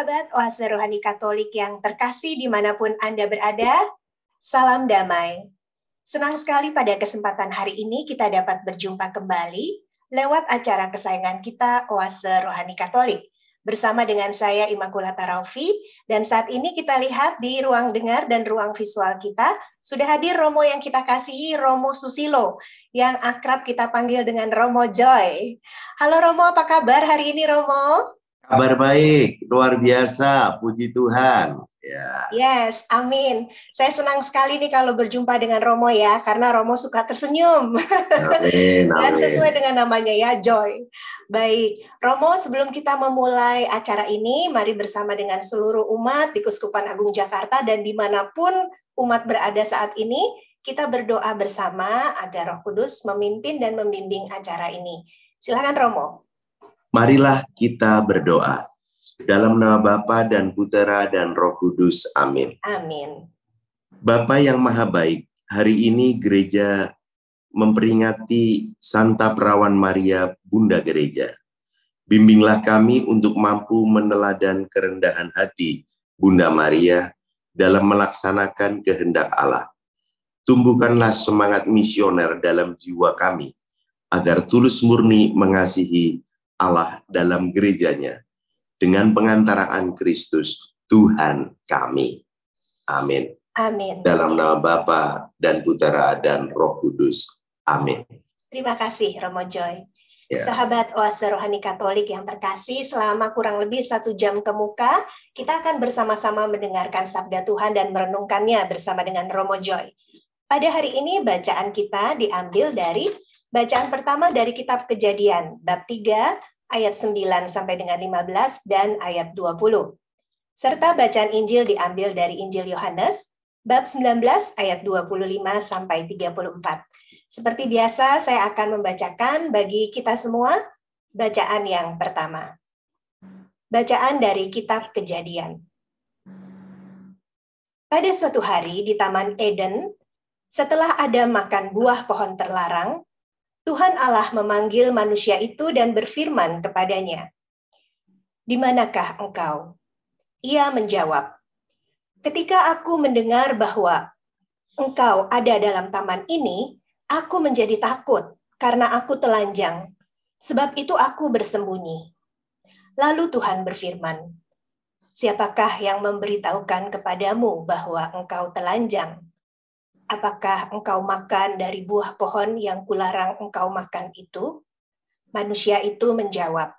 Sahabat Oase Rohani Katolik yang terkasih dimanapun Anda berada, salam damai. Senang sekali pada kesempatan hari ini kita dapat berjumpa kembali lewat acara kesayangan kita Oase Rohani Katolik. Bersama dengan saya Immaculata Raufi, dan saat ini kita lihat di ruang dengar dan ruang visual kita, sudah hadir Romo yang kita kasihi, Romo Susilo, yang akrab kita panggil dengan Romo Joy. Halo Romo, apa kabar hari ini Romo? Kabar baik, luar biasa, puji Tuhan. Ya. Yes, amin. Saya senang sekali nih kalau berjumpa dengan Romo ya, karena Romo suka tersenyum. Amin, Dan amin. sesuai dengan namanya ya, Joy. Baik, Romo, sebelum kita memulai acara ini, mari bersama dengan seluruh umat di Keuskupan Agung Jakarta dan dimanapun umat berada saat ini, kita berdoa bersama agar Roh Kudus memimpin dan membimbing acara ini. Silakan Romo. Marilah kita berdoa. Dalam nama Bapa dan Putera dan Roh Kudus. Amin. Amin. Bapa yang Maha Baik, hari ini gereja memperingati Santa Perawan Maria, Bunda Gereja. Bimbinglah kami untuk mampu meneladan kerendahan hati Bunda Maria dalam melaksanakan kehendak Allah. Tumbuhkanlah semangat misioner dalam jiwa kami, agar tulus murni mengasihi Allah dalam gerejanya, dengan pengantaraan Kristus, Tuhan kami. Amin. Amin. Dalam nama Bapa dan Putera dan Roh Kudus. Amin. Terima kasih Romo Joy. Ya. Sahabat Oase Rohani Katolik yang terkasih, selama kurang lebih 1 jam ke muka, kita akan bersama-sama mendengarkan Sabda Tuhan dan merenungkannya bersama dengan Romo Joy. Pada hari ini bacaan kita diambil dari bacaan pertama dari Kitab Kejadian, bab 3, ayat 9 sampai dengan 15 dan ayat 20. Serta bacaan Injil diambil dari Injil Yohanes, bab 19 ayat 25 sampai 34. Seperti biasa, saya akan membacakan bagi kita semua bacaan yang pertama. Bacaan dari Kitab Kejadian. Pada suatu hari di Taman Eden, setelah Adam makan buah pohon terlarang, Tuhan Allah memanggil manusia itu dan berfirman kepadanya, "Di manakah engkau?" Ia menjawab, "Ketika aku mendengar bahwa engkau ada dalam taman ini, aku menjadi takut karena aku telanjang, sebab itu aku bersembunyi." Lalu Tuhan berfirman, "Siapakah yang memberitahukan kepadamu bahwa engkau telanjang? Apakah engkau makan dari buah pohon yang kularang engkau makan itu?" Manusia itu menjawab,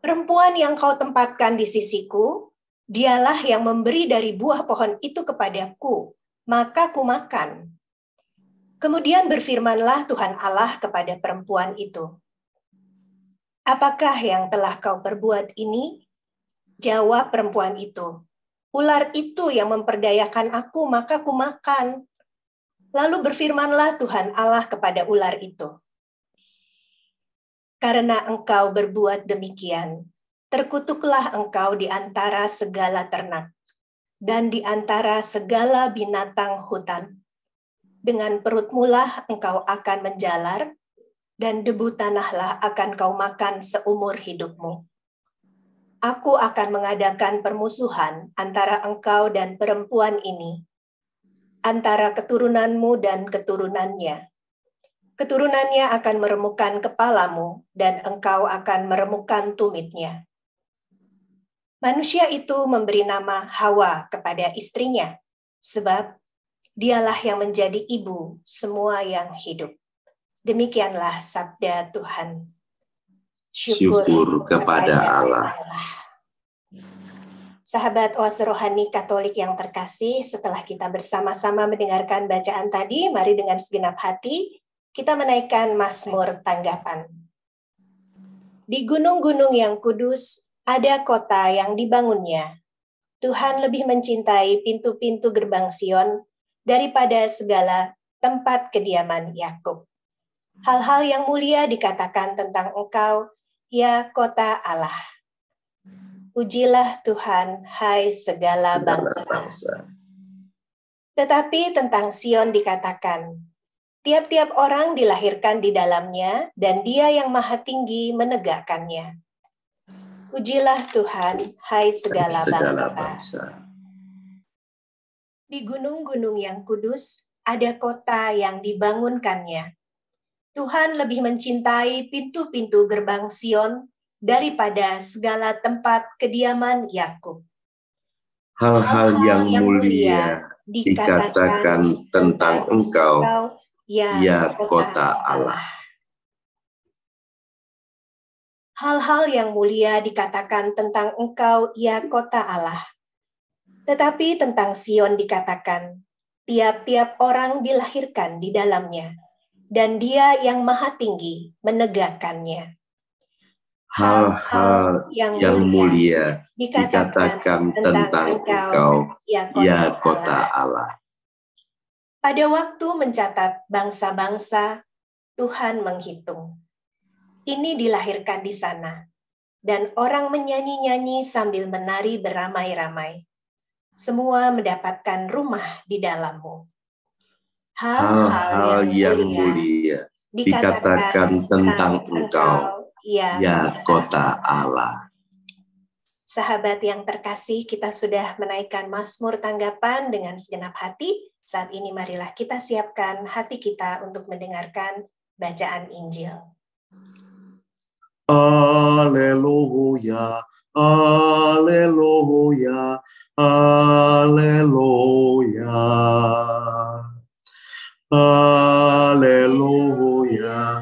"Perempuan yang kau tempatkan di sisiku, dialah yang memberi dari buah pohon itu kepadaku, maka ku makan." Kemudian berfirmanlah Tuhan Allah kepada perempuan itu, "Apakah yang telah kau perbuat ini?" Jawab perempuan itu, "Ular itu yang memperdayakan aku, maka ku makan." Lalu berfirmanlah Tuhan Allah kepada ular itu, "Karena engkau berbuat demikian, terkutuklah engkau di antara segala ternak, dan di antara segala binatang hutan. Dengan perutmulah engkau akan menjalar, dan debu tanahlah akan kau makan seumur hidupmu. Aku akan mengadakan permusuhan antara engkau dan perempuan ini, antara keturunanmu dan keturunannya. Keturunannya akan meremukkan kepalamu, dan engkau akan meremukkan tumitnya." Manusia itu memberi nama Hawa kepada istrinya, sebab dialah yang menjadi ibu semua yang hidup. Demikianlah sabda Tuhan. Syukur kepada Allah. Sahabat Oase Rohani Katolik yang terkasih, setelah kita bersama-sama mendengarkan bacaan tadi, mari dengan segenap hati kita menaikkan Mazmur tanggapan. Di gunung-gunung yang kudus ada kota yang dibangunnya. Tuhan lebih mencintai pintu-pintu gerbang Sion daripada segala tempat kediaman Yakub. Hal-hal yang mulia dikatakan tentang engkau, ya kota Allah. Pujilah Tuhan, hai segala bangsa. Tetapi tentang Sion dikatakan, tiap-tiap orang dilahirkan di dalamnya, dan Dia yang Maha Tinggi menegakkannya. Pujilah Tuhan, hai segala bangsa. bangsa. Di gunung-gunung yang kudus, ada kota yang dibangunkannya. Tuhan lebih mencintai pintu-pintu gerbang Sion daripada segala tempat kediaman Yakub. Hal-hal yang mulia dikatakan tentang Engkau, ya kota Allah. Hal-hal yang mulia dikatakan tentang Engkau, ya kota Allah. Tetapi tentang Sion dikatakan, tiap-tiap orang dilahirkan di dalamnya, dan Dia yang Maha Tinggi menegakkannya. Hal-hal yang mulia dikatakan tentang Engkau, ya kota Allah. Pada waktu mencatat bangsa-bangsa, Tuhan menghitung. Ini dilahirkan di sana, dan orang menyanyi-nyanyi sambil menari beramai-ramai. Semua mendapatkan rumah di dalammu. Hal-hal yang mulia dikatakan tentang Engkau, ya kota Allah. Sahabat yang terkasih, kita sudah menaikkan Mazmur tanggapan dengan segenap hati. Saat ini marilah kita siapkan hati kita untuk mendengarkan bacaan Injil. Haleluya, haleluya, haleluya. Haleluya,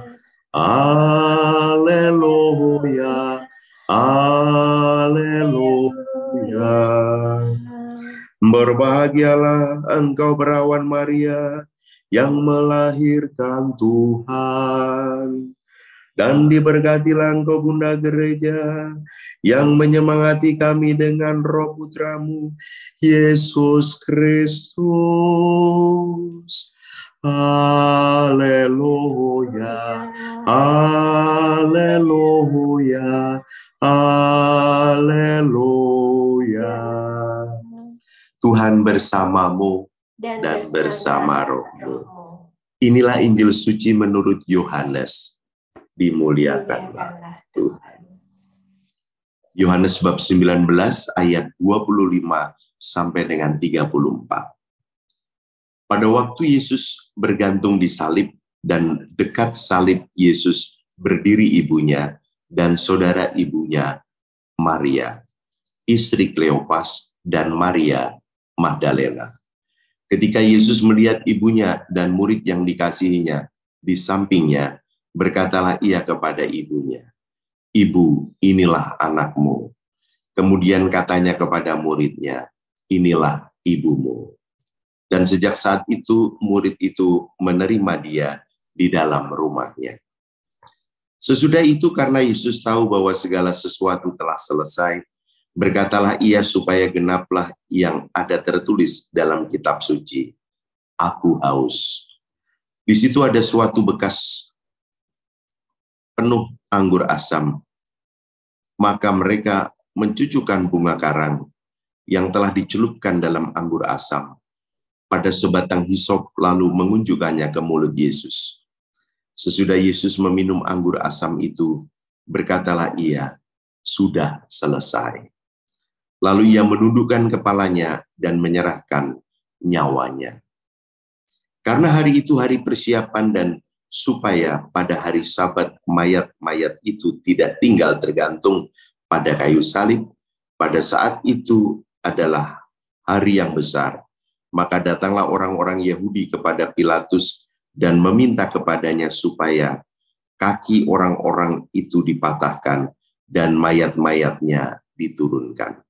haleluya, haleluya. Berbahagialah engkau perawan Maria yang melahirkan Tuhan. Dan diberkatilah engkau Bunda Gereja yang menyemangati kami dengan Roh Putramu, Yesus Kristus. Haleluya, haleluya, haleluya. Tuhan bersamamu dan bersama rohmu. Inilah Injil suci menurut Yohanes. Dimuliakanlah Tuhan. Yohanes bab 19 ayat 25 sampai dengan 34. Pada waktu Yesus bergantung di salib dan dekat salib Yesus berdiri ibunya dan saudara ibunya Maria, istri Kleopas dan Maria Magdalena. Ketika Yesus melihat ibunya dan murid yang dikasihinya di sampingnya, berkatalah ia kepada ibunya, "Ibu, inilah anakmu." Kemudian katanya kepada muridnya, "Inilah ibumu." Dan sejak saat itu, murid itu menerima dia di dalam rumahnya. Sesudah itu, karena Yesus tahu bahwa segala sesuatu telah selesai, berkatalah ia supaya genaplah yang ada tertulis dalam kitab suci, "Aku haus." Di situ ada suatu bekas penuh anggur asam. Maka mereka mencucukkan bunga karang yang telah dicelupkan dalam anggur asam pada sebatang hisop, lalu mengunjukkannya ke mulut Yesus. Sesudah Yesus meminum anggur asam itu, berkatalah ia, "Sudah selesai." Lalu ia menundukkan kepalanya dan menyerahkan nyawanya. Karena hari itu hari persiapan dan supaya pada hari Sabat mayat-mayat itu tidak tinggal tergantung pada kayu salib, pada saat itu adalah hari yang besar. Maka datanglah orang-orang Yahudi kepada Pilatus dan meminta kepadanya supaya kaki orang-orang itu dipatahkan dan mayat-mayatnya diturunkan.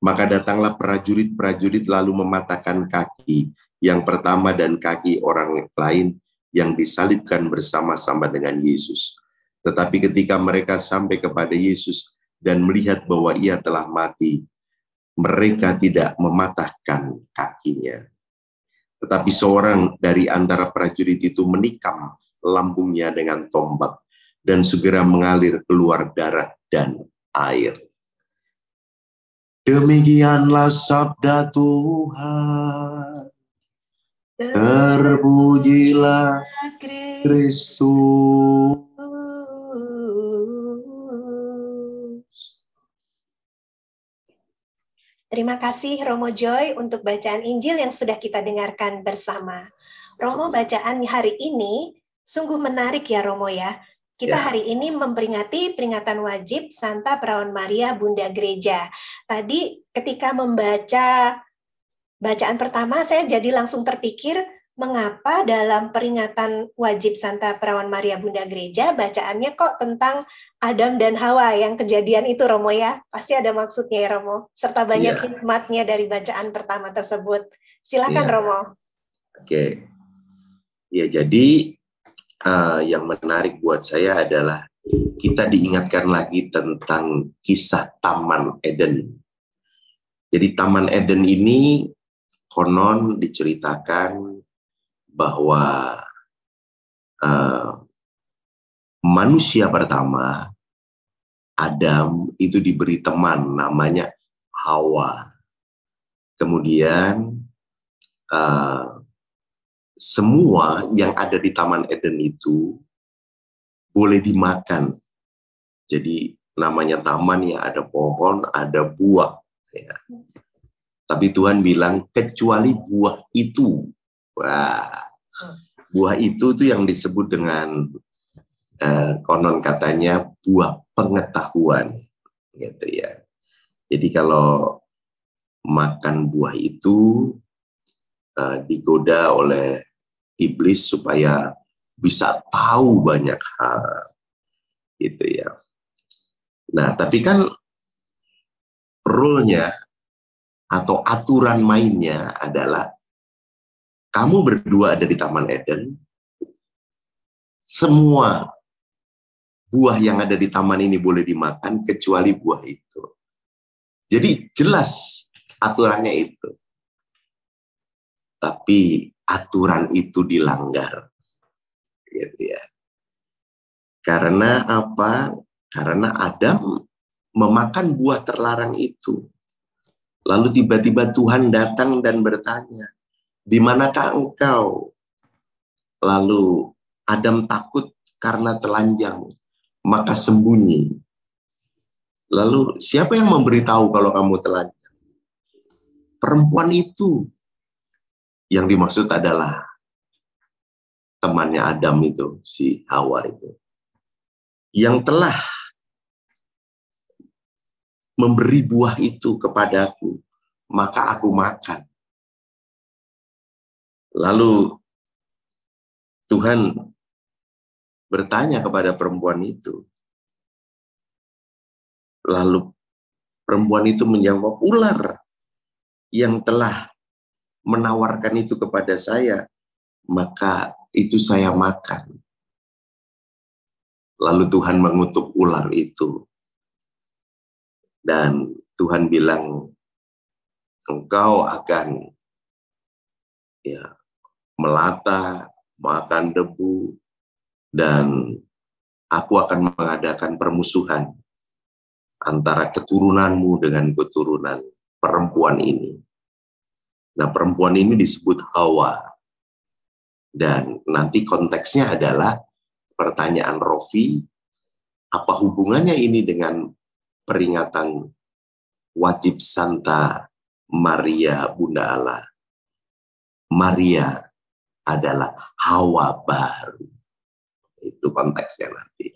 Maka datanglah prajurit-prajurit lalu mematahkan kaki yang pertama dan kaki orang lain yang disalibkan bersama-sama dengan Yesus. Tetapi ketika mereka sampai kepada Yesus dan melihat bahwa ia telah mati, mereka tidak mematahkan kakinya. Tetapi seorang dari antara prajurit itu menikam lambungnya dengan tombak, dan segera mengalir keluar darah dan air. Demikianlah sabda Tuhan. Terpujilah Kristus. Terima kasih Romo Joy untuk bacaan Injil yang sudah kita dengarkan bersama. Romo, bacaan hari ini sungguh menarik ya Romo ya. Kita hari ini memperingati peringatan wajib Santa Perawan Maria Bunda Gereja. Tadi ketika membaca bacaan pertama saya jadi langsung terpikir mengapa dalam peringatan wajib Santa Perawan Maria Bunda Gereja bacaannya kok tentang Adam dan Hawa yang kejadian itu Romo ya. Pasti ada maksudnya ya Romo. Serta banyak hikmatnya dari bacaan pertama tersebut. Silakan Romo. Oke. Ya jadi yang menarik buat saya adalah kita diingatkan lagi tentang kisah Taman Eden. Jadi Taman Eden ini konon diceritakan bahwa manusia pertama, Adam, itu diberi teman namanya Hawa. Kemudian semua yang ada di Taman Eden itu boleh dimakan. Jadi namanya taman ya, ada pohon, ada buah. Ya. Tapi Tuhan bilang kecuali buah itu. Wah, buah itu tuh yang disebut dengan konon katanya buah pengetahuan, gitu ya. Jadi kalau makan buah itu digoda oleh iblis supaya bisa tahu banyak hal, gitu ya. Nah, tapi kan rule-nya atau aturan mainnya adalah kamu berdua ada di Taman Eden, semua buah yang ada di taman ini boleh dimakan kecuali buah itu. Jadi jelas aturannya itu. Tapi aturan itu dilanggar, gitu ya. Karena apa? Karena Adam memakan buah terlarang itu. Lalu tiba-tiba Tuhan datang dan bertanya, di manakah engkau? Lalu Adam takut karena telanjang, maka sembunyi. Lalu siapa yang memberitahu kalau kamu telanjang? Perempuan itu. Yang dimaksud adalah temannya Adam itu, si Hawa itu. Yang telah memberi buah itu kepadaku, maka aku makan. Lalu Tuhan bertanya kepada perempuan itu. Lalu perempuan itu menjawab, ular yang telah menawarkan itu kepada saya, maka itu saya makan. Lalu Tuhan mengutuk ular itu. Dan Tuhan bilang, engkau akan melata, makan debu, dan aku akan mengadakan permusuhan antara keturunanmu dengan keturunan perempuan ini. Nah, perempuan ini disebut Hawa. Dan nanti konteksnya adalah pertanyaan Rofi, apa hubungannya ini dengan peringatan wajib Santa Maria Bunda Allah? Maria adalah Hawa baru. Itu konteksnya nanti.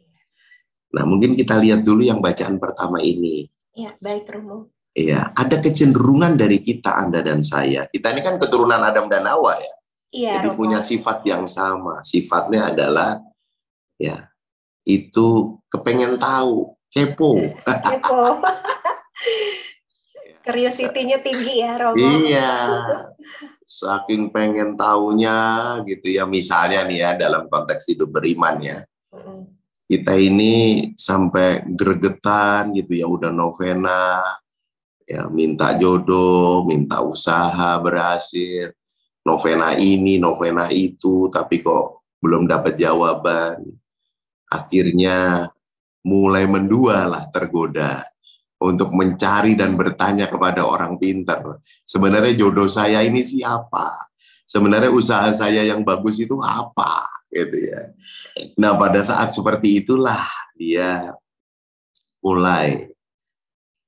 Nah, mungkin kita lihat dulu yang bacaan pertama ini. Ya, baik Romo. Iya, ada kecenderungan dari kita, Anda dan saya. Kita ini kan keturunan Adam dan Hawa ya. Iya, jadi Romo. punya sifat yang sama. Sifatnya adalah ya itu kepengen tahu, kepo. Kepo. Curiosity-nya tinggi ya, Romo. Iya. Saking pengen taunya gitu ya. Misalnya nih ya dalam konteks hidup beriman ya. Kita ini sampai gregetan gitu ya, udah novena, ya minta jodoh, minta usaha berhasil, novena ini, novena itu, tapi kok belum dapat jawaban. Akhirnya mulai mendua lah, tergoda untuk mencari dan bertanya kepada orang pintar. Sebenarnya jodoh saya ini siapa? Sebenarnya usaha saya yang bagus itu apa? Gitu ya. Nah, pada saat seperti itulah dia mulai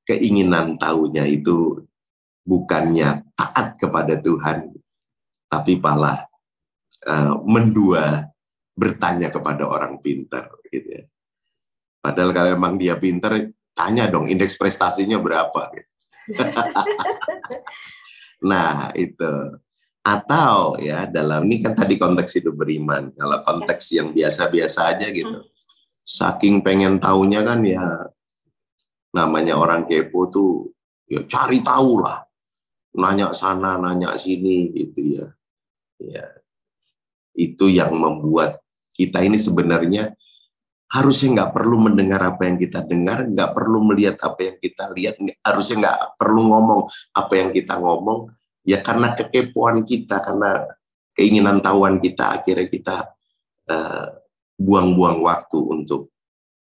keinginan tahunya itu bukannya taat kepada Tuhan, tapi malah mendua bertanya kepada orang pintar gitu ya. Padahal kalau emang dia pintar, tanya dong indeks prestasinya berapa gitu. Nah itu. Atau ya dalam ini kan tadi konteks hidup beriman, kalau konteks yang biasa-biasa aja gitu, saking pengen taunya kan ya, namanya orang kepo tuh ya cari tahu lah, nanya sana nanya sini gitu ya. Ya itu yang membuat kita ini sebenarnya harusnya nggak perlu mendengar apa yang kita dengar, nggak perlu melihat apa yang kita lihat, harusnya nggak perlu ngomong apa yang kita ngomong. Ya karena kekepoan kita, karena keinginan tahuan kita, akhirnya kita buang-buang waktu untuk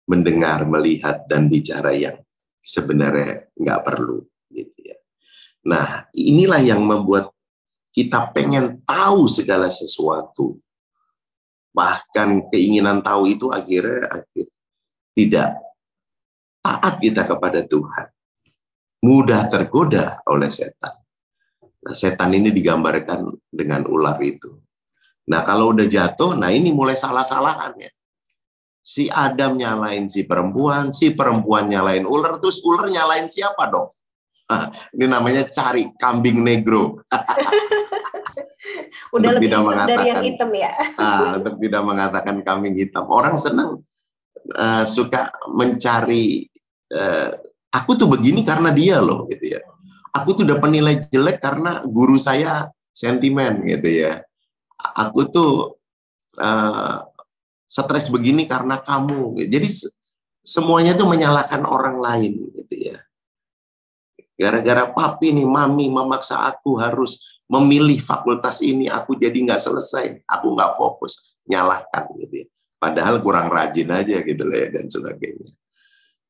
mendengar, melihat, dan bicara yang sebenarnya nggak perlu. Gitu ya. Nah inilah yang membuat kita pengen tahu segala sesuatu. Bahkan keinginan tahu itu akhirnya tidak taat kita kepada Tuhan. Mudah tergoda oleh setan. Nah, setan ini digambarkan dengan ular itu. Nah, kalau udah jatuh, nah ini mulai salah-salahan ya. Si Adam nyalain si perempuan nyalain ular, terus ular nyalain siapa dong? Nah, ini namanya cari kambing negro. Udah lebih hitam dari yang hitam ya. Untuk tidak mengatakan kambing hitam. Orang senang suka mencari, aku tuh begini karena dia loh, gitu ya. Aku tuh dapat nilai jelek karena guru saya sentimen gitu ya. Aku tuh stres begini karena kamu. Jadi semuanya tuh menyalahkan orang lain gitu ya. Gara-gara papi nih, mami memaksa aku harus memilih fakultas ini, aku jadi nggak selesai, aku nggak fokus, nyalahkan gitu ya. Padahal kurang rajin aja gitu loh ya, dan sebagainya.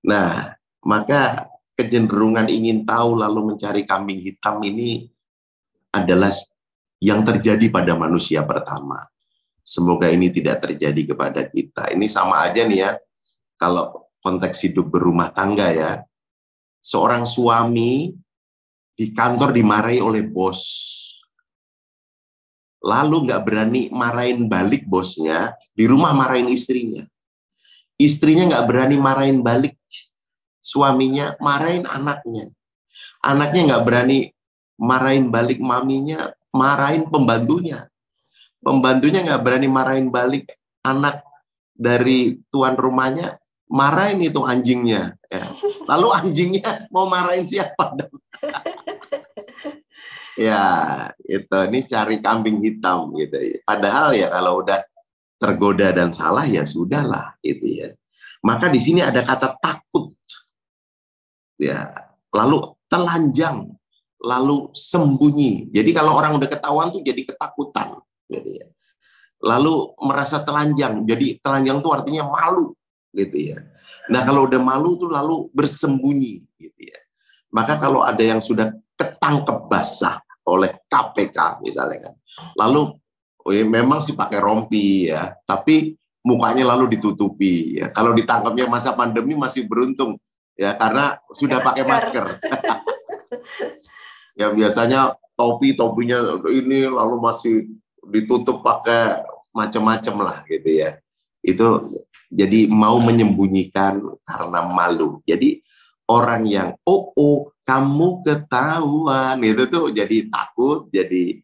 Nah, maka kecenderungan ingin tahu lalu mencari kambing hitam ini adalah yang terjadi pada manusia pertama. Semoga ini tidak terjadi kepada kita. Ini sama aja nih ya, kalau konteks hidup berumah tangga ya. Seorang suami di kantor dimarahi oleh bos. Lalu nggak berani marahin balik bosnya, di rumah marahin istrinya. Istrinya nggak berani marahin balik suaminya, marahin anaknya. Anaknya nggak berani marahin balik maminya, marahin pembantunya. Pembantunya nggak berani marahin balik anak dari tuan rumahnya, marahin itu anjingnya. Ya. Lalu anjingnya mau marahin siapa dong? Ya, itu ini cari kambing hitam gitu. Padahal ya kalau udah tergoda dan salah ya sudahlah gitu ya. Maka di sini ada kata takut. Ya, lalu telanjang, lalu sembunyi. Jadi kalau orang udah ketahuan tuh jadi ketakutan, gitu ya. Lalu merasa telanjang, jadi telanjang tuh artinya malu, gitu ya. Nah kalau udah malu tuh lalu bersembunyi, gitu ya. Maka kalau ada yang sudah ketangkep basah oleh KPK misalnya kan, lalu memang sih pakai rompi ya, tapi mukanya lalu ditutupi. Ya. Kalau ditangkapnya masa pandemi masih beruntung. Ya karena sudah pakai masker. Ya biasanya topinya ini lalu masih ditutup pakai macam-macam lah gitu ya. Itu jadi mau menyembunyikan karena malu. Jadi orang yang kamu ketahuan itu tuh jadi takut, jadi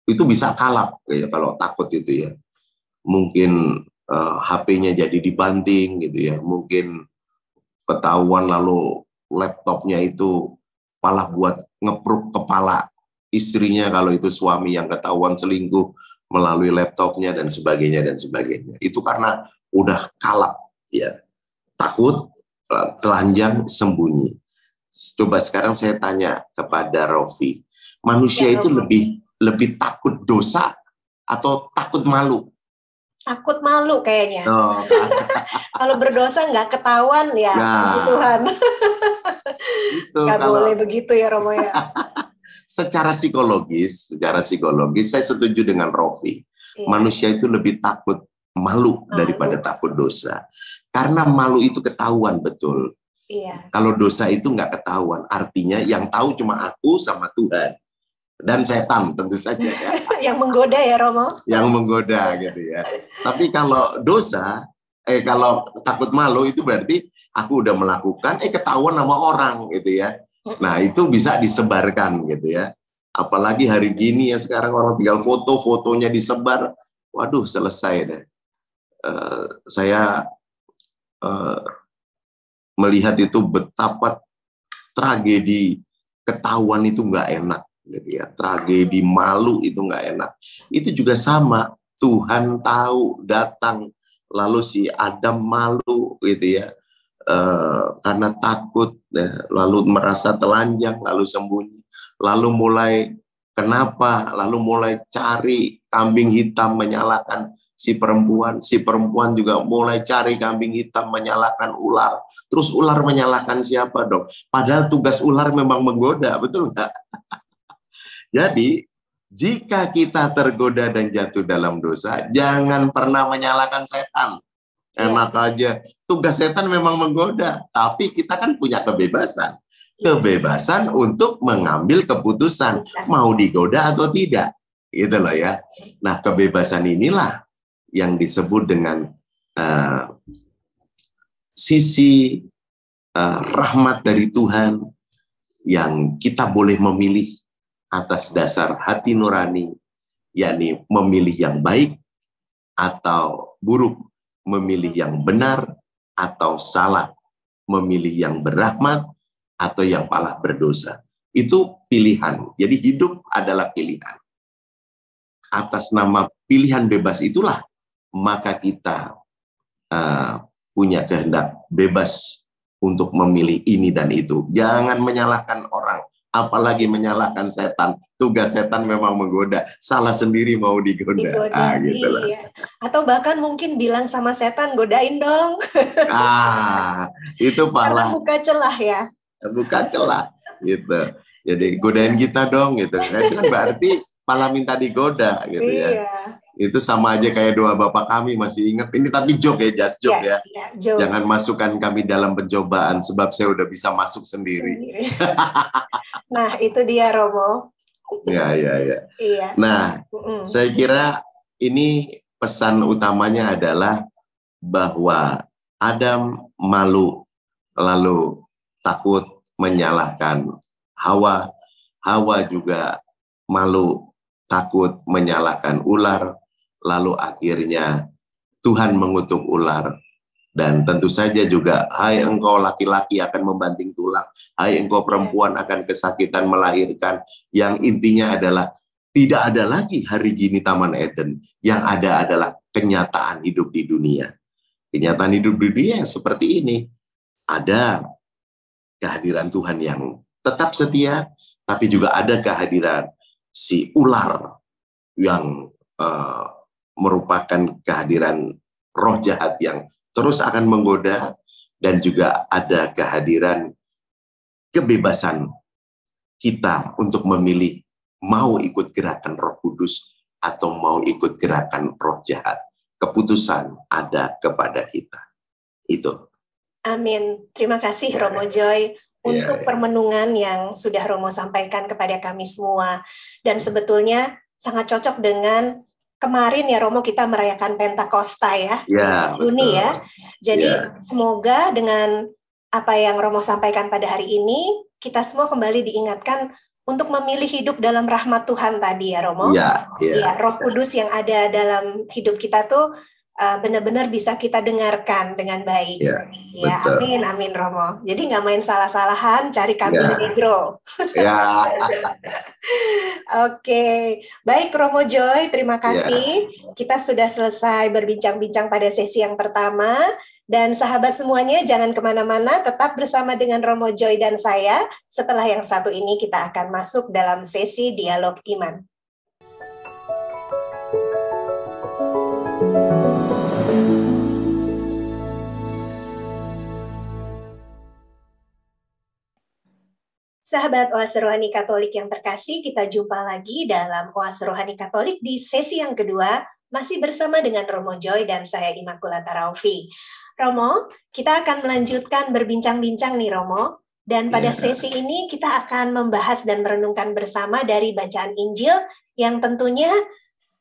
itu bisa kalap ya kalau takut itu ya. Mungkin HP-nya jadi dibanting gitu ya, mungkin ketahuan lalu laptopnya itu malah buat ngepruk kepala istrinya kalau itu suami yang ketahuan selingkuh melalui laptopnya dan sebagainya dan sebagainya. Itu karena udah kalap ya, takut, telanjang, sembunyi. Coba sekarang saya tanya kepada Rofi, manusia itu lebih takut dosa atau takut malu? Takut malu kayaknya. Kalau berdosa nggak ketahuan ya, Tuhan. Nggak boleh begitu ya Romo ya. Secara psikologis saya setuju dengan Rofi. Iya. Manusia itu lebih takut malu daripada takut dosa. Karena malu itu ketahuan betul. Iya. Kalau dosa itu nggak ketahuan, artinya yang tahu cuma aku sama Tuhan. Dan setan tentu saja ya. Yang menggoda ya Romo? Yang menggoda gitu ya. Tapi kalau dosa, kalau takut malu itu berarti aku udah melakukan, ketahuan sama orang gitu ya. Nah itu bisa disebarkan gitu ya. Apalagi hari gini ya sekarang orang tinggal foto-fotonya disebar. Waduh selesai deh. Saya melihat itu betapa tragedi ketahuan itu nggak enak. Gitu ya, tragedi malu itu nggak enak. Itu juga sama, Tuhan tahu datang, lalu si Adam malu gitu ya, karena takut, lalu merasa telanjang, lalu sembunyi, lalu mulai kenapa, lalu mulai cari kambing hitam menyalahkan si perempuan juga mulai cari kambing hitam menyalahkan ular, terus ular menyalahkan siapa dong? Padahal tugas ular memang menggoda, betul nggak? Jadi, jika kita tergoda dan jatuh dalam dosa, jangan pernah menyalahkan setan. Enak aja. Tugas setan memang menggoda, tapi kita kan punya kebebasan. Kebebasan untuk mengambil keputusan, mau digoda atau tidak. Gitu loh ya. Nah, kebebasan inilah yang disebut dengan sisi rahmat dari Tuhan, yang kita boleh memilih atas dasar hati nurani, yakni memilih yang baik atau buruk, memilih yang benar atau salah, memilih yang berahmat atau yang malah berdosa. Itu pilihan. Jadi hidup adalah pilihan. Atas nama pilihan bebas itulah maka kita punya kehendak bebas untuk memilih ini dan itu. Jangan menyalahkan orang, apalagi menyalahkan setan. Tugas setan memang menggoda, salah sendiri mau digoda. Gitu lah. Iya. Atau bahkan mungkin bilang sama setan, godain dong. Itu malah buka celah ya. Buka celah gitu. Jadi godain kita dong gitu. Nah, itu kan berarti malah minta digoda gitu ya. Itu sama aja kayak doa Bapak kami, masih ingat ini, tapi joke ya, just joke ya. Joke. Jangan masukkan kami dalam pencobaan sebab saya udah bisa masuk sendiri. Nah, itu dia Romo. Ya. Iya. Nah, saya kira ini pesan utamanya adalah bahwa Adam malu lalu takut menyalahkan Hawa. Hawa juga malu takut menyalahkan ular. Lalu akhirnya Tuhan mengutuk ular. Dan tentu saja juga, hai engkau laki-laki akan membanting tulang, hai engkau perempuan akan kesakitan melahirkan. Yang intinya adalah tidak ada lagi hari gini Taman Eden. Yang ada adalah kenyataan hidup di dunia. Kenyataan hidup di dunia seperti ini. Ada kehadiran Tuhan yang tetap setia, tapi juga ada kehadiran si ular yang merupakan kehadiran roh jahat yang terus akan menggoda, dan juga ada kehadiran kebebasan kita untuk memilih mau ikut gerakan Roh Kudus atau mau ikut gerakan roh jahat. Keputusan ada kepada kita. Itu. Amin. Terima kasih Romo Joy untuk permenungan yang sudah Romo sampaikan kepada kami semua. Dan sebetulnya sangat cocok dengan kemarin ya Romo, kita merayakan Pentakosta ya, Juni ya. Jadi semoga dengan apa yang Romo sampaikan pada hari ini, kita semua kembali diingatkan untuk memilih hidup dalam rahmat Tuhan tadi ya Romo. Roh Kudus yang ada dalam hidup kita tuh benar-benar bisa kita dengarkan dengan baik. Amin Romo. Jadi nggak main salah-salahan, cari kambing negro. Oke, baik Romo Joy, terima kasih. Kita sudah selesai berbincang-bincang pada sesi yang pertama. Dan sahabat semuanya jangan kemana-mana, tetap bersama dengan Romo Joy dan saya. Setelah yang satu ini kita akan masuk dalam sesi dialog iman. Sahabat Oase Rohani Katolik yang terkasih, kita jumpa lagi dalam Oase Rohani Katolik di sesi yang kedua, Masih bersama dengan Romo Joy dan saya Immaculata Raufi. Romo, kita akan melanjutkan berbincang-bincang nih Romo. Dan pada sesi ini kita akan membahas dan merenungkan bersama dari bacaan Injil yang tentunya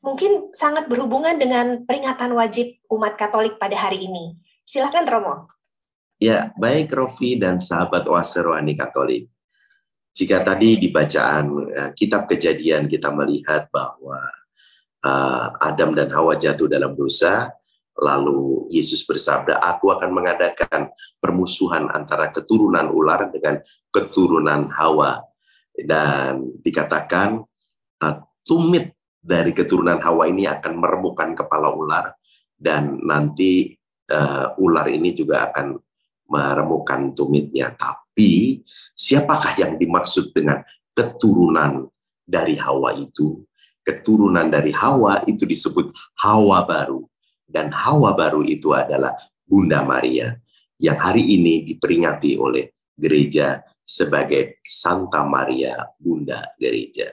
mungkin sangat berhubungan dengan peringatan wajib umat Katolik pada hari ini. Silakan Romo. Ya, baik Rofi dan sahabat Oase Rohani Katolik. Jika tadi di bacaan kitab Kejadian kita melihat bahwa Adam dan Hawa jatuh dalam dosa, lalu Yesus bersabda, aku akan mengadakan permusuhan antara keturunan ular dengan keturunan Hawa. Dan dikatakan tumit dari keturunan Hawa ini akan meremukkan kepala ular, dan nanti ular ini juga akan meremukkan tumitnya. Tapi siapakah yang dimaksud dengan keturunan dari Hawa itu? Keturunan dari Hawa itu disebut Hawa baru. Dan Hawa baru itu adalah Bunda Maria, yang hari ini diperingati oleh gereja sebagai Santa Maria Bunda Gereja.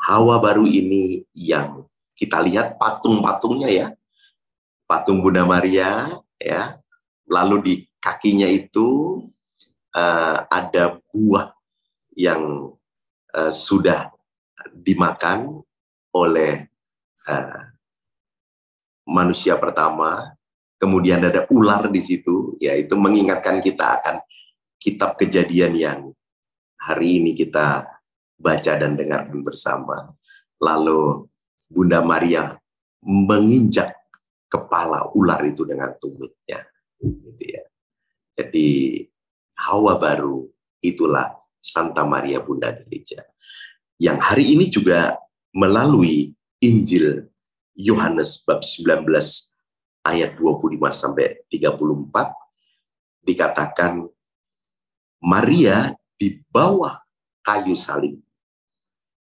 Hawa baru ini yang kita lihat patung-patungnya ya. Patung Bunda Maria ya. Lalu di kakinya itu ada buah yang sudah dimakan oleh manusia pertama, kemudian ada ular di situ, yaitu mengingatkan kita akan kitab Kejadian yang hari ini kita baca dan dengarkan bersama. Lalu Bunda Maria menginjak kepala ular itu dengan tumitnya, gitu ya. Jadi Hawa baru itulah Santa Maria Bunda Gereja, yang hari ini juga melalui Injil Yohanes bab 19 ayat 25 sampai 34 dikatakan Maria di bawah kayu salib.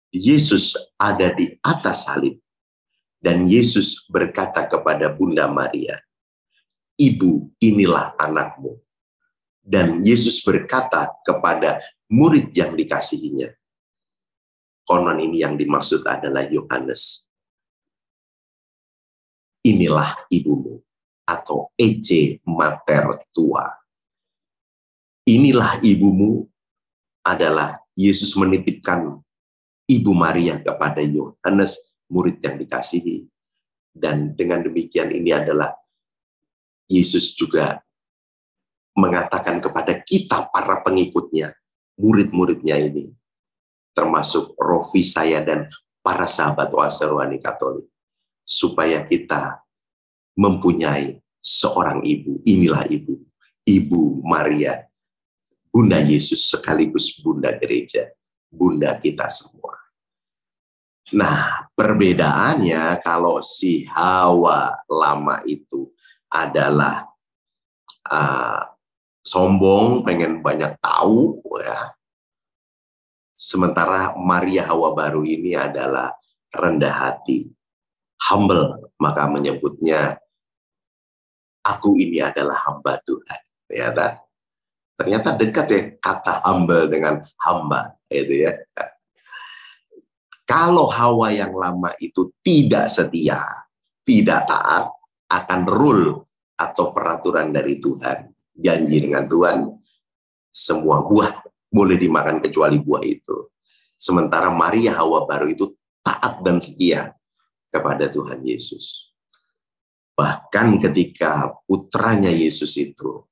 Yesus ada di atas salib, dan Yesus berkata kepada Bunda Maria, "Ibu, inilah anakmu." Dan Yesus berkata kepada murid yang dikasihinya, konon ini yang dimaksud adalah Yohanes, "Inilah ibumu," atau Ecce Mater Tua. Inilah ibumu adalah Yesus menitipkan Ibu Maria kepada Yohanes, murid yang dikasihi. Dan dengan demikian ini adalah Yesus juga mengatakan kepada kita para pengikutnya, murid-muridnya ini, termasuk Rofi, saya, dan para sahabat Oase Rohani Katolik, supaya kita mempunyai seorang ibu. Inilah ibu, Ibu Maria, Bunda Yesus sekaligus Bunda Gereja, Bunda kita semua. Nah, perbedaannya kalau si Hawa lama itu adalah sombong, pengen banyak tahu ya. Sementara Maria Hawa baru ini adalah rendah hati, humble, maka menyebutnya aku ini adalah hamba Tuhan. Ternyata dekat ya kata humble dengan hamba, itu ya. Kalau Hawa yang lama itu tidak setia, tidak taat akan rule atau peraturan dari Tuhan, janji dengan Tuhan, semua buah boleh dimakan kecuali buah itu. Sementara Maria Hawa baru itu taat dan setia kepada Tuhan Yesus. Bahkan ketika putranya Yesus itu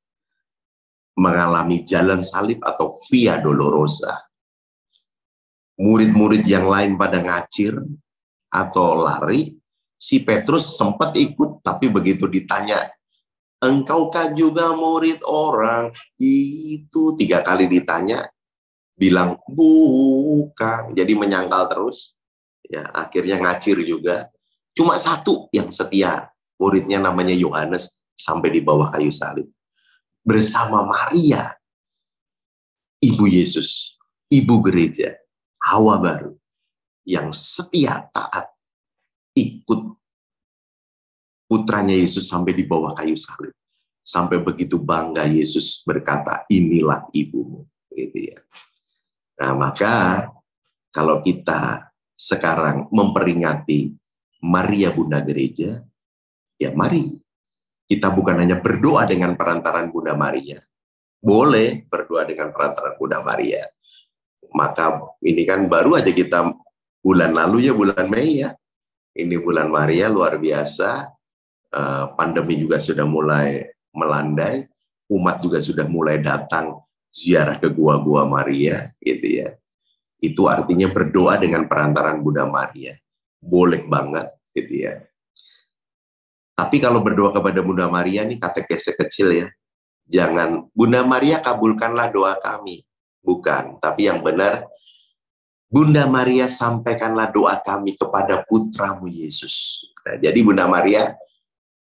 mengalami jalan salib atau Via Dolorosa, murid-murid yang lain pada ngacir atau lari, si Petrus sempat ikut, tapi begitu ditanya, engkaukah juga murid orang itu? 3 kali ditanya, bilang bukan. Jadi menyangkal terus. Ya, akhirnya ngacir juga. Cuma 1 yang setia, muridnya namanya Yohanes, sampai di bawah kayu salib. Bersama Maria, Ibu Yesus, Ibu Gereja, Hawa baru, yang setia taat, ikut putranya Yesus sampai di bawah kayu salib. Sampai begitu bangga Yesus berkata, inilah ibumu. Gitu ya. Nah, maka kalau kita sekarang memperingati Maria Bunda Gereja, ya mari kita bukan hanya berdoa dengan perantaran Bunda Maria, boleh berdoa dengan perantaran Bunda Maria. Maka ini kan baru aja kita bulan lalu ya, bulan Mei ya. Ini bulan Maria luar biasa. Pandemi juga sudah mulai melandai. Umat juga sudah mulai datang ziarah ke gua-gua Maria, gitu ya. Itu artinya berdoa dengan perantaran Bunda Maria. Boleh banget, gitu ya. Tapi kalau berdoa kepada Bunda Maria nih katekese kecil ya. Jangan, Bunda Maria kabulkanlah doa kami. Bukan, tapi yang benar, Bunda Maria sampaikanlah doa kami kepada putramu Yesus. Nah, jadi Bunda Maria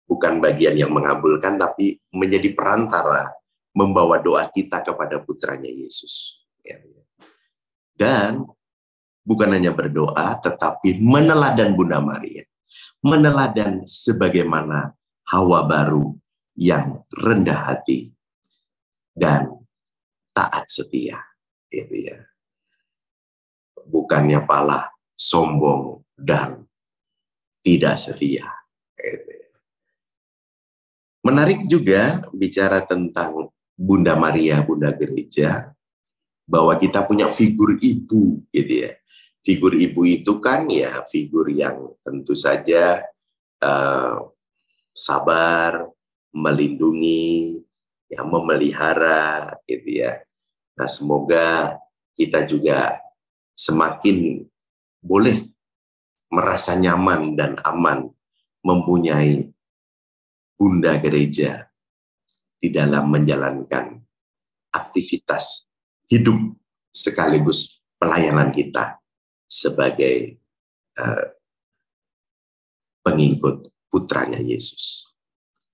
bukan bagian yang mengabulkan, tapi menjadi perantara membawa doa kita kepada putranya Yesus. Dan bukan hanya berdoa, tetapi meneladan Bunda Maria. Meneladan sebagaimana Hawa baru yang rendah hati dan taat setia, gitu ya. Bukannya pala sombong dan tidak setia. Gitu ya. Menarik juga bicara tentang Bunda Maria, Bunda Gereja, bahwa kita punya figur ibu, gitu ya. Figur ibu itu kan ya figur yang tentu saja sabar, melindungi, ya memelihara, gitu ya. Nah, semoga kita juga semakin boleh merasa nyaman dan aman mempunyai Bunda Gereja di dalam menjalankan aktivitas hidup sekaligus pelayanan kita sebagai pengikut putranya Yesus.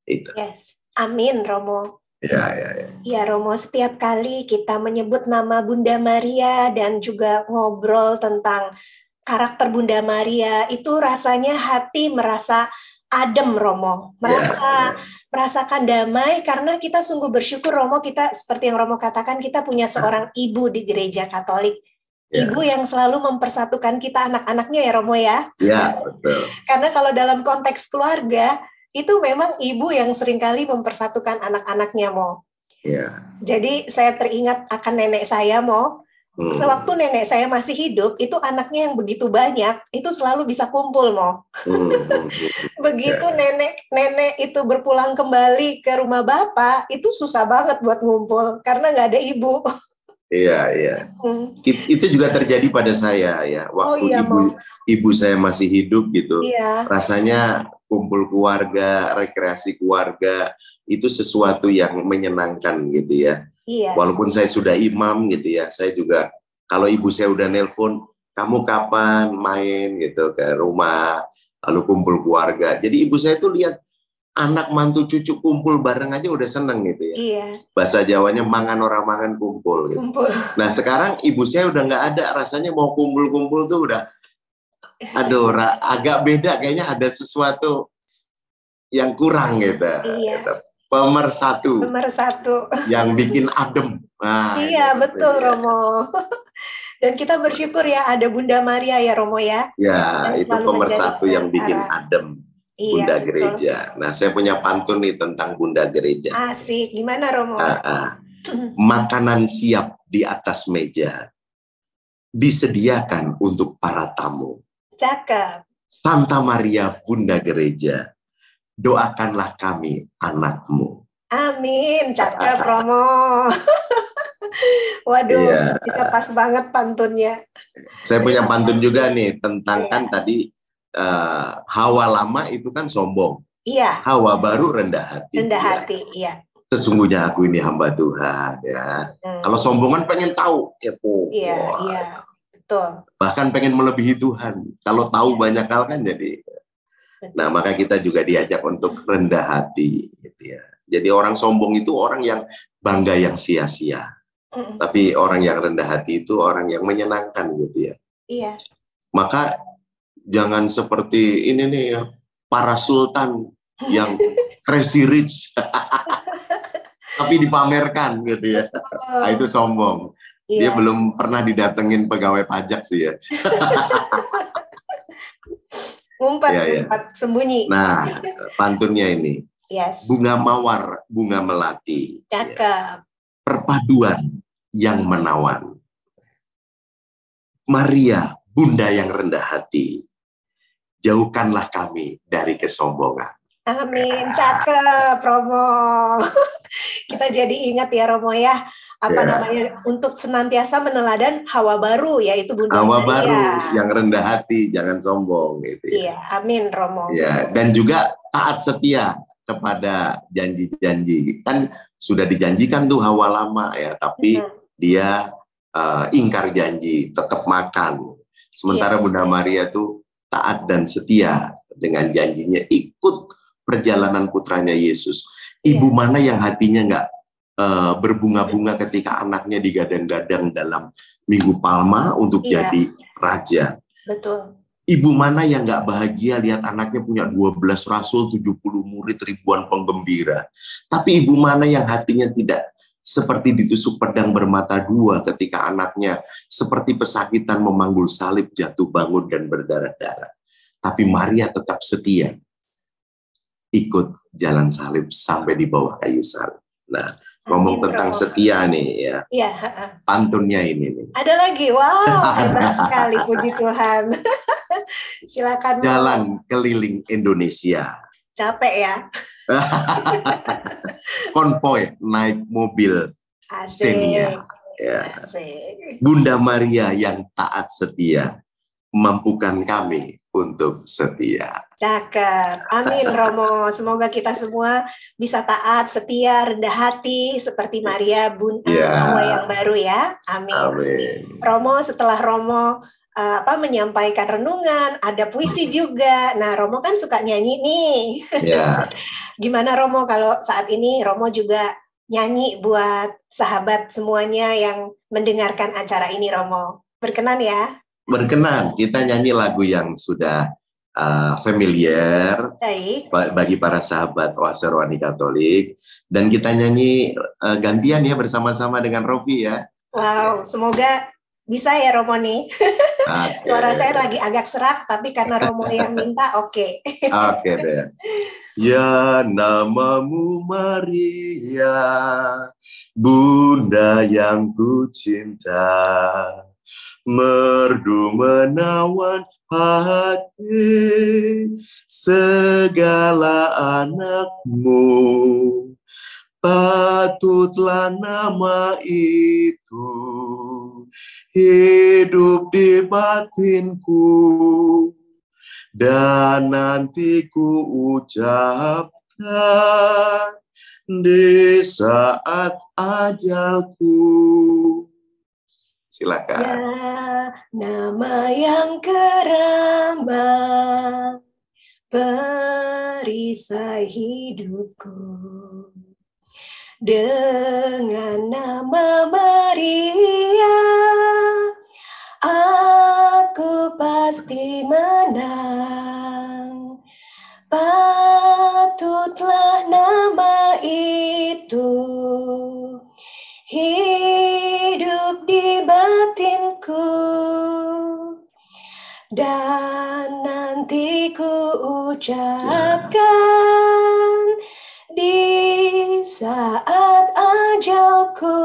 Itu. Yes. Amin, Romo. Ya. Ya, Romo, setiap kali kita menyebut nama Bunda Maria dan juga ngobrol tentang karakter Bunda Maria, itu rasanya hati merasa adem, Romo. Merasakan damai karena kita sungguh bersyukur, Romo, kita seperti yang Romo katakan, kita punya seorang ibu di gereja Katolik. Ibu yang selalu mempersatukan kita anak-anaknya ya, Romo ya. Ya, betul. Karena kalau dalam konteks keluarga, itu memang ibu yang seringkali mempersatukan anak-anaknya, Mo. Ya. Jadi saya teringat akan nenek saya, Mo. Sewaktu nenek saya masih hidup, itu anaknya yang begitu banyak, itu selalu bisa kumpul, Mo. Begitu nenek itu berpulang kembali ke rumah bapak, itu susah banget buat ngumpul, karena nggak ada ibu. Iya. Itu juga terjadi pada saya ya. Waktu ibu saya masih hidup gitu. Iya. Rasanya kumpul keluarga, rekreasi keluarga itu sesuatu yang menyenangkan gitu ya. Iya. Walaupun saya sudah imam gitu ya, saya juga kalau ibu saya udah nelpon, kamu kapan main gitu ke rumah, lalu kumpul keluarga. Jadi ibu saya tuh lihat anak mantu cucu kumpul bareng aja udah seneng gitu ya. Iya. Bahasa Jawanya mangan orang mangan kumpul gitu. Nah sekarang ibu saya udah nggak ada, rasanya mau kumpul-kumpul tuh udah aduh, agak beda, kayaknya ada sesuatu yang kurang gitu. Iya. Pemersatu. Yang bikin adem. Nah, iya, betul ya. Romo. Dan kita bersyukur ya ada Bunda Maria ya, Romo ya. Ya, itu pemersatu yang bikin adem. Bunda iya, Gereja. Betul. Nah, saya punya pantun nih tentang Bunda Gereja. Asik, gimana Romo? Makanan siap di atas meja, disediakan untuk para tamu. Cakep. Santa Maria Bunda Gereja, doakanlah kami anakmu. Amin, cakep Romo. Waduh, bisa pas banget pantunnya. Saya punya pantun juga nih tentang kan tadi Hawa lama itu kan sombong. Iya. Hawa baru rendah hati. Rendah hati, iya. Sesungguhnya aku ini hamba Tuhan ya. Kalau sombongan pengen tahu, kepo. Iya. Betul. Bahkan pengen melebihi Tuhan. Kalau tahu banyak hal kan jadi. Nah, maka kita juga diajak untuk rendah hati gitu ya. Jadi orang sombong itu orang yang bangga yang sia-sia. Tapi orang yang rendah hati itu orang yang menyenangkan gitu ya. Iya. Maka jangan seperti ini nih ya, para sultan yang crazy rich. Tapi dipamerkan gitu ya. Nah, itu sombong. Dia belum pernah didatengin pegawai pajak sih ya. Ngumpet sembunyi. Nah, pantunnya ini. Yes. Bunga mawar, bunga melati. Cakep. Perpaduan yang menawan. Maria, Bunda yang rendah hati. Jauhkanlah kami dari kesombongan. Amin, cakep Romo. Kita jadi ingat ya Romo ya, namanya, untuk senantiasa meneladan Hawa baru, yaitu Bunda Hawa Maria. baru yang rendah hati, jangan sombong gitu ya. Iya, amin Romo. Ya, dan juga taat setia kepada janji-janji. Kan sudah dijanjikan tuh Hawa lama ya, tapi dia ingkar janji, tetap makan. Sementara Bunda Maria tuh taat dan setia dengan janjinya, ikut perjalanan putranya Yesus. Ibu mana yang hatinya nggak berbunga-bunga ketika anaknya digadang-gadang dalam Minggu Palma untuk jadi raja? Betul. Ibu mana yang nggak bahagia lihat anaknya punya 12 rasul, 70 murid, ribuan penggembira? Tapi ibu mana yang hatinya tidak seperti ditusuk pedang bermata dua ketika anaknya seperti pesakitan memanggul salib, jatuh bangun dan berdarah-darah? Tapi Maria tetap setia ikut jalan salib sampai di bawah kayu salib. Nah, ngomong tentang setia nih ya. Iya. Pantunnya ini nih. Ada lagi, wow, hebat sekali, puji Tuhan. Silakan. Jalan keliling Indonesia. Capek ya. Konvoy naik mobil Xenia. Ya. Bunda Maria yang taat setia, mampukan kami untuk setia. Cakep. Amin Romo. Semoga kita semua bisa taat, setia, rendah hati seperti Maria Hawa yang baru ya. Amin. Amin. Romo, setelah Romo menyampaikan renungan, ada puisi juga. Nah, Romo kan suka nyanyi nih. Ya. Gimana Romo kalau saat ini Romo juga nyanyi buat sahabat semuanya yang mendengarkan acara ini, Romo? Berkenan ya? Berkenan, kita nyanyi lagu yang sudah familiar bagi para sahabat Oase Rohani Katolik, dan kita nyanyi gantian ya bersama-sama dengan Robi ya. Wow, semoga bisa ya Romo nih. Suara saya lagi agak serak, tapi karena Romo yang minta, oke. Oke deh. Ya namamu Maria, Bunda yang ku cinta, merdu menawan hati segala anakmu, patutlah nama itu hidup di batinku, dan nanti ku ucapkan di saat ajalku. Silakan. Ya, nama yang keramah, perisai hidupku. Dengan nama Maria, aku pasti menang. Patutlah nama itu hidup di batinku, dan nanti ku ucapkan di saat ajalku.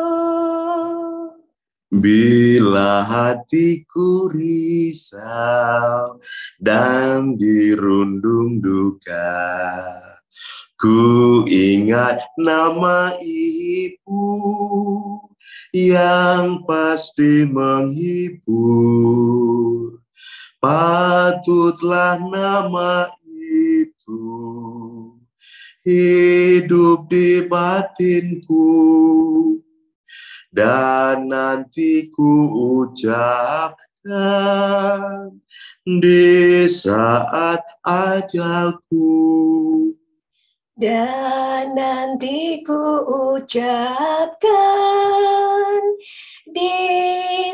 Bila hatiku risau dan dirundung duka, ku ingat nama Ibu yang pasti menghibur. Patutlah nama itu hidup di batinku, dan nanti ku ucapkan di saat ajalku. Dan nanti ku ucapkan di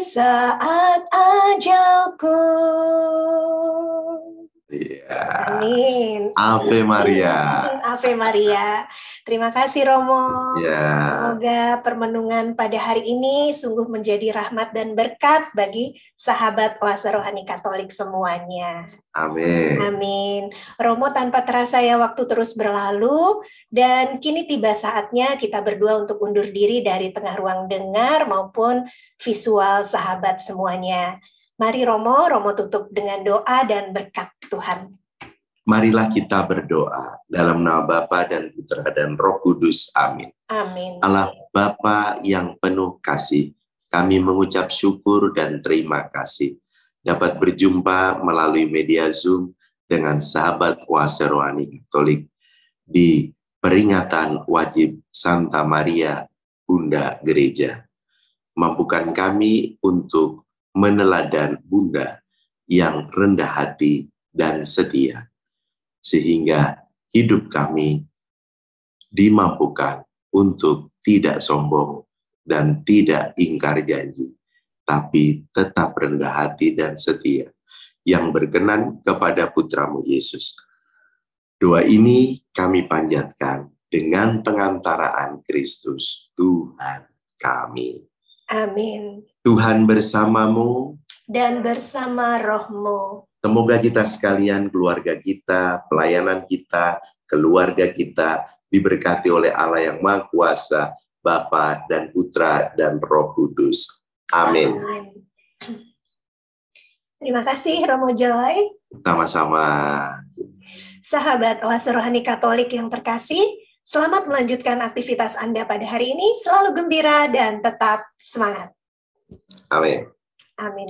saat ajalku. Ya. Amin. Ave Maria. Ave Maria. Terima kasih Romo. Ya. Semoga permenungan pada hari ini sungguh menjadi rahmat dan berkat bagi sahabat Oase Rohani Katolik semuanya. Amin. Amin. Romo, tanpa terasa ya waktu terus berlalu dan kini tiba saatnya kita berdua untuk undur diri dari tengah ruang dengar maupun visual sahabat semuanya. Mari Romo tutup dengan doa dan berkat Tuhan. Marilah kita berdoa dalam nama Bapa dan Putra dan Roh Kudus. Amin. Amin. Allah Bapa yang penuh kasih, kami mengucap syukur dan terima kasih dapat berjumpa melalui media Zoom dengan sahabat Oase Rohani Katolik di peringatan wajib Santa Maria Bunda Gereja. Mampukan kami untuk meneladan Bunda yang rendah hati dan setia, sehingga hidup kami dimampukan untuk tidak sombong dan tidak ingkar janji, tapi tetap rendah hati dan setia, yang berkenan kepada Putramu Yesus. Doa ini kami panjatkan dengan pengantaraan Kristus Tuhan kami. Amin. Tuhan bersamamu dan bersama rohmu. Semoga kita sekalian, keluarga kita, pelayanan kita, keluarga kita diberkati oleh Allah yang Maha Kuasa, Bapa dan Putra dan Roh Kudus. Amin. Amin. Terima kasih Romo Joy. Sama-sama. Sahabat Oase Rohani Katolik yang terkasih, selamat melanjutkan aktivitas Anda pada hari ini. Selalu gembira dan tetap semangat. Amin. Amin.